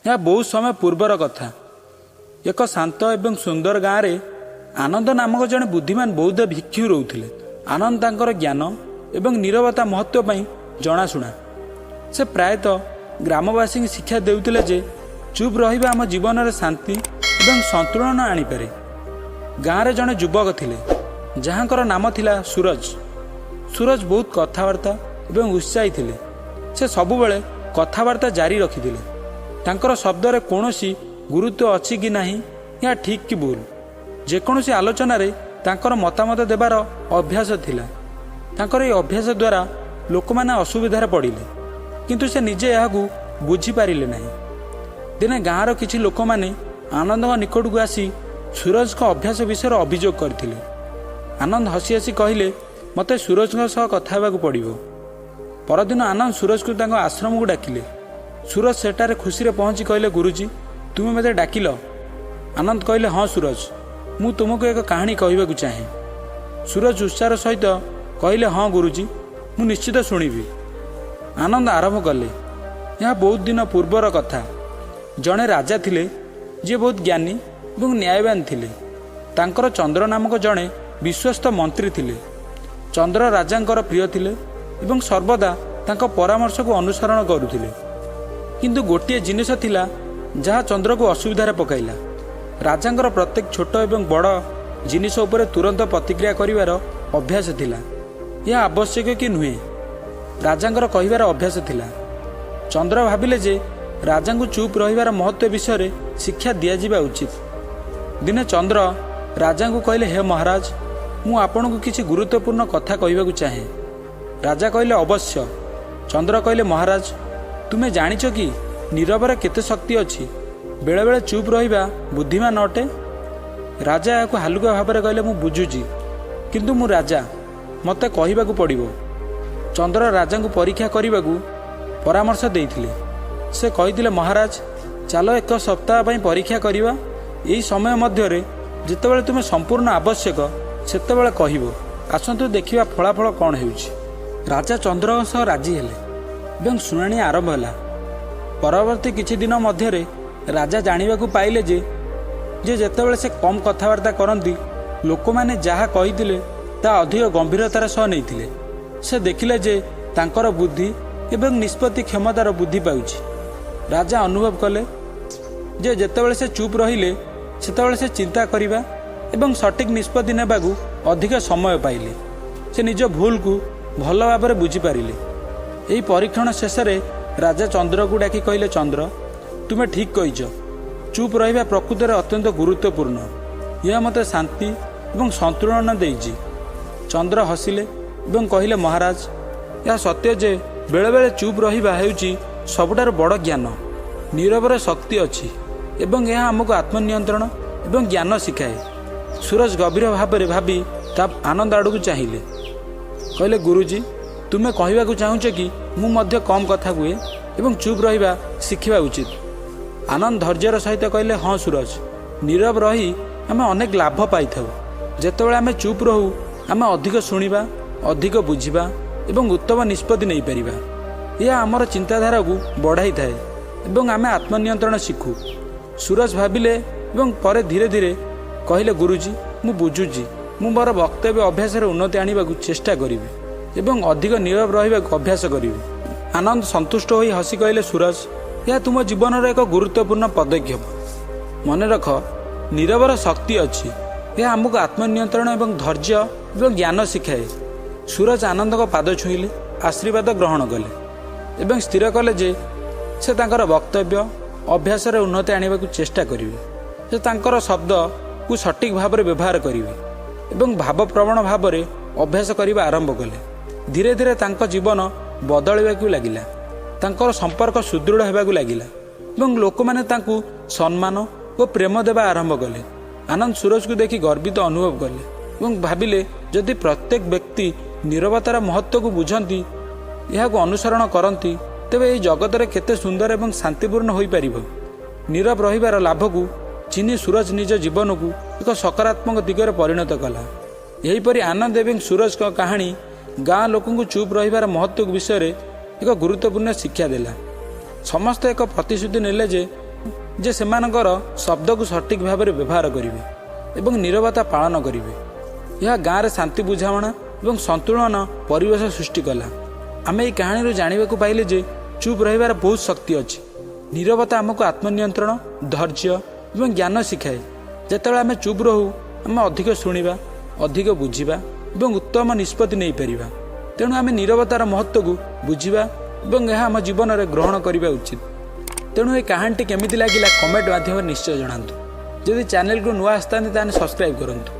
यह बहुत समय पूर्वर कथा। एक शांत एवं सुंदर गाँव में आनंद नामक जड़े बुद्धिमान बौद्ध भिक्षु रोते। आनंद तांकर ज्ञान एवं नीरवता महत्व पर जनाशुना। से प्रायतः ग्रामवासी की शिक्षा देउतिले जे चुप रहिबा आम जीवन में शांति एवं संतुलन आनीपे। गाँव में जड़े युवक थिले जहाँकर नाम थिला सूरज। सूरज बहुत कथबार्ता एवं उत्साही थिले। से सबुबले कथबार्ता जारी रखिथिले। तांकर शब्द रे कोनोसी गुरुत्व अछि कि नाही या ठीक कि भूल, जेकोसी आलोचना रे तांकर मतामत देवार अभ्यास थिला। तांकर ए अभ्यास द्वारा लोक माने असुविधार पड़िले, किंतु से निजे याकू बुझी पारिले नाही। दिने गाँवर किछि लोक माने आनंद निकट को आसी सूरज को अभ्यास विषय अभियोग करथिले। आनंद हसी हसी कहले, मते सूरज सह कथा हेबाकू पड़िबो। परदिन आनंद सूरज को तांको आश्रम को डाकिले। सूरज सेठारे खुशी रे पहुंची कहले, गुरुजी तुमे मते डाकिल? आनंद कहले, हाँ सूरज, मु तुमको एक कहानी कहबाकू चाहे। सूरज उत्साह सहित कहले, हाँ गुरुजी, मु निश्चित शुणिबी। आनंद आरंभ कले, यह बहुत दिन पूर्वर कथा। जड़े राजा थिले जे बहुत ज्ञानी और न्यायवान थिले। तांकर चंद्र नामक जड़े विश्वस्त मंत्री थिले। चंद्र राजांकर प्रिय थिले एवं सर्वदा तांको परामर्श को अनुसरण करुथिले। किंतु गोटे जिनिस थिला जहाँ चंद्र को असुविधार पकाइला। राजांकर प्रत्येक छोट एवं बड़ जिनिस उपरे तुरंत प्रतिक्रिया करिवार अभ्यास थिला। यह आवश्यक कि नुहे, राजांकर कहिवार अभ्यास थिला। चंद्र भाविले जे राजा को चुप रहिवार महत्व विषय शिक्षा दिया उचित। दिने चंद्र राजा को कहले, हे महाराज, मु आपन को किसी गुरुत्वपूर्ण कथा कहबाकू चाहे। राजा कहले, अवश्य। चंद्र कहले, महाराज तुमे जानिछ कि नीरवर केते शक्ति अछि? बेले बेले चुप रहिबा बुद्धिमान अटे। राजा याकू हालुका भाव कहले, मु बुझुची, किंतु मु राजा, मते कहबाकू पड़िबो। चंद्र राजा को परीक्षा करने परामर्श देइथिले। से कहिथिले, महाराज चलो एक सप्ताह पई परीक्षा करिवा। यही समय मध्य जितेबाला तुमे संपूर्ण आवश्यक सेतेबाला कहिबो। आसंतु देखिबा फलाफल कौन हेउछि। राजा चंद्र सह राजी हेले एवं शुणाणी आरंभ होला। परवर्ती किछि दिन मध्य राजा जानिबाकू पाइले जे जेतेबाला से कम कथबार्ता करती लोक माने जहा कहिथिले ता अधिक गंभीरतार सह नैथिले। से देखिले जे तांकर बुद्धि एवं निष्पत्ति क्षमतार बुद्धि पाउछि। राजा अनुभव कले जे जेतेबाला से चुप रहिले सेतेबाला से चिंता करिबा एवं सठिक निष्पत्ति नेबाकू अधिक समय पाइले। से निज भूल को भल भाव में बुझी पारिले। एही परीक्षण शेष राजा चंद्र को डाकी कहले, चंद्र तुमे ठीक कहिछ। चुप रहिबा प्रकृति में अत्यंत गुरुत्वपूर्ण। यह मते शांति एवं संतुलन देइछि। चंद्र हसिले एवं कहले, महाराज यह सत्य जे बेले बेले चुप रहिबा हेउछि सबुठार बड़ ज्ञान। नीरवर शक्ति अछि एवं यह आमको आत्मनियंत्रण एवं ज्ञान शिखाए। सूरज गभीर भाव में भावी ता आनंद आड़ू चाहिए। कहले, गुरुजी तुमे कहबाकू चाहूछ कि मु मध्य कम कथा हुए एवं चुप रहिबा शिखिबा उचित। आनंद धैर्यर सहित कहले, हाँ सूरज, नीरव रही आम अनेक लाभ पाई थाउ। जेतेबेले आमे चुप रहू आमे अधिक शुणिबा, अधिक बुझिबा एवं उत्तम निष्पत्ति नहीं परिबा। यह आमर चिंताधारा को बढ़ाई थाए एवं आमे आत्मनियंत्रण शिखु। सूरज भाविले एवं परे धीरे धीरे कहले, गुरुजी मु बुझुची, मु मोर वक्तव्य अभ्यास उन्नति आनिबाकू चेष्टा करिबी एवं अधिक नीरव रहिबाकू अभ्यास करिबी। आनंद संतुष्ट होई हसी कहले, सूरज यह तुम जीवन एक गुरुत्वपूर्ण पदक्षेप। मन रख, नीरवर शक्ति अच्छी। यह आमको आत्मनियंत्रण एवं धैर्य एवं ज्ञान शिखाए। सूरज आनंद को पाद छुईले, आशीर्वाद ग्रहण कले एवं स्थिर कले जे से तांकर वक्तव्य अभ्यास उन्नति आनिबाकू चेष्टा करिवे। से तांकर शब्द को सठिक भाव में व्यवहार करिवे एवं भावप्रवण भाव में अभ्यास करने आरंभ कले। धीरे धीरे तांको जीवन बदलवाकू लगिला। तांकर संपर्क सुदृढ़ होगाकू लगिला एवं लोक माने तांकू सम्मान और प्रेम देवा आरंभ कले। आनंद सूरज को देखि गर्वित अनुभव कले एवं भाविले, जदि प्रत्येक व्यक्ति नीरवतार महत्व को बुझंती, यह अनुसरण करती, तेबे यह जगत रे केते सुंदर एवं शांतिपूर्ण हो पारिबो। नीरव रहिबार लाभ को चिनी सूरज निज जीवन को एक सकारात्मक दिगरे परिणत कला। यहीपरि आनंद एवं सूरज का कहानी गाँ लोक चुप रहिबार महत्व विषय एक गुरुत्वपूर्ण शिक्षा देला। समस्त एक प्रतिश्रुति नेले जे ଯେ ସେମାନଙ୍କର ଶବ୍ଦକୁ ସଠିକ୍ ଭାବରେ ବ୍ୟବହାର କରିବେ ଏବଂ ନୀରବତା ପାଳନ କରିବେ। ଏହା ଗାଁରେ ଶାନ୍ତି ବୁଝାମଣା ଏବଂ ସନ୍ତୁଳନ ପରିବେଶ ସୃଷ୍ଟି କଲା। ଆମେ ଏହି କାହାଣୀରୁ ଜାଣିବାକୁ ପାଇଲେ ଯେ ଚୁପ୍ ରହିବାର ବହୁତ ଶକ୍ତି ଅଛି। ନୀରବତା ଆମକୁ ଆତ୍ମନିୟନ୍ତ୍ରଣ, ଧୈର୍ଯ୍ୟ ଏବଂ ଜ୍ଞାନ ଶିଖାଏ। ଯେତେବେଳେ ଆମେ ଚୁପ୍ ରହୁ ଆମେ ଅଧିକ ଶୁଣିବା, ଅଧିକ ବୁଝିବା ଏବଂ ଉତ୍ତମ ନିଷ୍ପତ୍ତି ନେଇପାରିବା। ତେଣୁ ଆମେ ନୀରବତାର ମହତ୍ତ୍ୱକୁ ବୁଝିବା ଏବଂ ଏହା ଆମ ଜୀବନରେ ଗ୍ରହଣ କରିବା ଉଚିତ। ତେଣୁ ଏହି କାହାଣୀଟି କେମିତି ଲାଗିଲା କମେଣ୍ଟ ମାଧ୍ୟମରେ ନିଶ୍ଚୟ ଜଣାନ୍ତୁ। ଯଦି ଚ୍ୟାନେଲକୁ ନୂଆ ଆସିଥାନ୍ତି ତାହେଲେ ସବସ୍କ୍ରାଇବ୍ କରନ୍ତୁ।